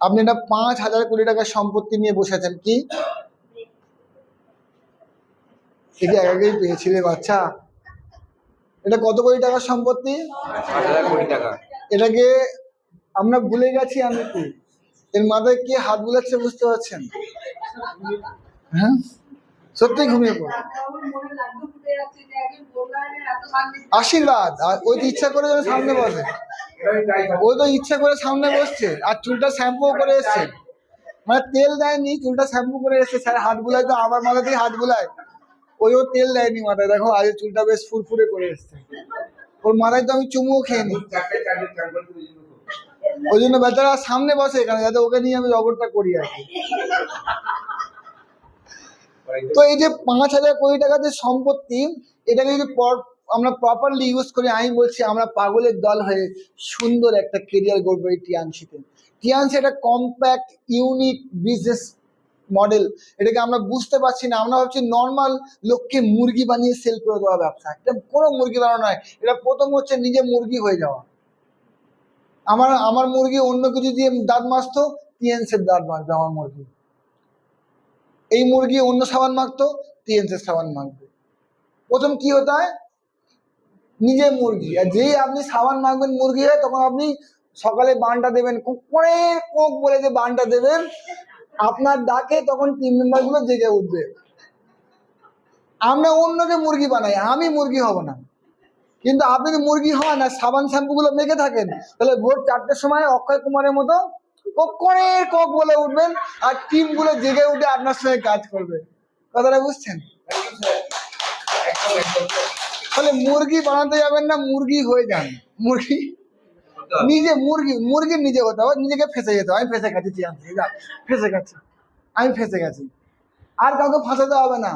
আপনি এটা 5,000 কোটি টাকার সম্পত্তি নিয়ে বসে আছেন, কি এটা আগেই পেয়েছিলে বাচ্চা? এটা কত কোটি টাকার সম্পত্তি? 8,000 কোটি টাকা। এটাকে আমরা ভুলে গেছি আমি কি, এর মাথায় কি হাত বুলাচ্ছে বুঝতে পারছেন? হ্যাঁ, সত্যি ঘুমিয়ে পড়ে। আশীর্বাদ। আর ওই তো ইচ্ছা করে যেন সামনে বসে, ওই তো ইচ্ছা করে সামনে বসছে, আর চুলটা শ্যাম্পু করে এসছে, মানে তেল দেয়নি, চুলটা শ্যাম্পু করে এসছে। স্যার হাত বুলায় তো আমার মাথাতেই হাত বুলায়, ওইও তেল দেয়নি মাথায়। দেখো আজ চুলটা বেশ ফুরফুরে করে এসছে, ওর মাথায় তো আমি চুমুও খেয়ে নি। ওই জন্য বেচারা সামনে বসে এখানে, যাতে ওকে নিয়ে আমি জগৎটা করি আর কি। তো এই যে 5,000 কোটি টাকার যে সম্পত্তি, এটাকে যদি আমরা প্রপারলি ইউজ করি, আমি বলছি আমরা পাগলের দল হয়ে সুন্দর একটা কেরিয়ার গড়বো এই টিএনসিতে। টিএনসি একটা কম্প্যাক্ট ইউনিক বিজনেস মডেল, এটাকে আমরা বুঝতে পারছি না। আমরা ভাবছি নর্মাল লোককে মুরগি বানিয়ে সেল করে দেওয়া ব্যবসা, এটা কোনো মুরগি বানানো নয়। এটা প্রথম হচ্ছে নিজে মুরগি হয়ে যাওয়া। আমার মুরগি অন্য কিছু দিয়ে দাঁত মাজতো, টিএনসির দাঁত মাজবে আমার মুরগি। এই মুরগি অন্য সাবান মাখতো, টিএনসির সাবান মাখবে। প্রথম কি হতে হয়, নিজে মুরগি। আর যেই আপনি সাবান মাখবেন মুরগি হয়, তখন আপনি সকালে বানটা দেবেন, করে কোক বলে যে বানটা দেবেন, আপনার ডাকে তখন টিম মেম্বার গুলো জেগে উঠবে। আমরা অন্যকে মুরগি বানাই, আমি মুরগি হব না। কিন্তু আপনি যদি মুরগি হন আর সাবান শ্যাম্পু গুলো মেখে থাকেন, তাহলে ভোর 4টের সময় অক্ষয় কুমারের মতো কোক করে কোক বলে উঠবেন, আর টিম গুলো জেগে উঠে আপনার সঙ্গে কাজ করবে। কথাটা বুঝছেন? তাহলে মুরগি বানাতে যাবেন না, মুরগি হয়ে যান। মুরগি নিজে, মুরগির নিজে হতে হবে, নিজেকে ফেঁসে যেতে হবে। আমি ফেঁসে গেছি, ফেঁসে গেছি, আমি ফেঁসে গেছি। আর কাউকে ফাঁসাতে হবে না।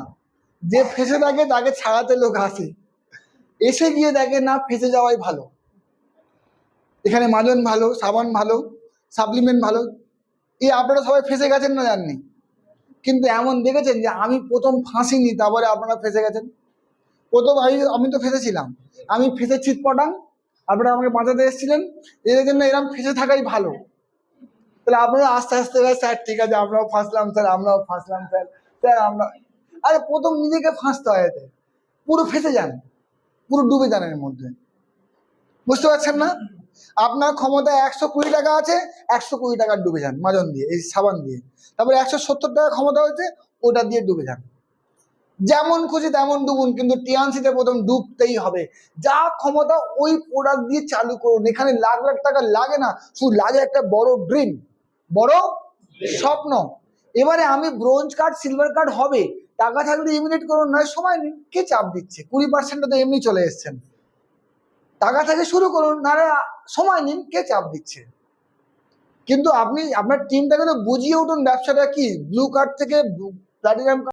যে ফেঁসে থাকে তাকে ছাড়াতে লোক আসে, এসে গিয়ে দেখে না ফেঁসে যাওয়াই ভালো। এখানে মাজন ভালো, সাবান ভালো, সাপ্লিমেন্ট ভালো। এই আপনারা সবাই ফেঁসে গেছেন না জাননি, কিন্তু এমন দেখেছেন যে আমি প্রথম ফাঁসিনি, তারপরে আপনারা ফেঁসে গেছেন। প্রথম আমি তো ফেঁসেছিলাম, আমি ফেঁসে ছিটপটাং, আপনারা আমাকে বাঁচাতে এসেছিলেন। এর জন্য এরকম ফেঁসে থাকাই ভালো। তাহলে আপনারা আস্তে আস্তে স্যার ঠিক আছে আমরাও ফাঁসলাম স্যার, আমরাও ফাঁসলাম স্যার, স্যার আমরা, আরে প্রথম নিজেকে ফাঁসতে হয়, এতে পুরো ফেঁসে যান, পুরো ডুবে যান এর মধ্যে। বুঝতে পারছেন না? আপনার ক্ষমতা 100 কোটি টাকা আছে, 100 কোটি টাকা ডুবে যান মাজন দিয়ে, এই সাবান দিয়ে। তারপরে 170 টাকা ক্ষমতা হয়েছে, ওটা দিয়ে ডুবে যান। যেমন খুশি তেমন ডুবুন, কিন্তু টিএনসিতে প্রথম ডুবতেই হবে। যা ক্ষমতা ওই প্রোডাক্ট দিয়ে চালু করুন। এখানে লাখ লাখ টাকা লাগে না, শুধু লাগে একটা বড় ড্রিম, বড় স্বপ্ন। এবারে আমি ব্রোঞ্জ কার্ড সিলভার কার্ড হবে, টাকা থাকলে ইমিডিয়েট করুন, নয় সময় নিন। কে চাপ দিচ্ছে? 20% তো এমনি চলে এসছেন। টাকা থেকে শুরু করুন, নাহলে সময় নিন, কে চাপ দিচ্ছে? কিন্তু আপনি আপনার টিমটাকে তো বুঝিয়ে উঠুন ব্যবসাটা কি। ব্লু কার্ড থেকে প্লাটিনাম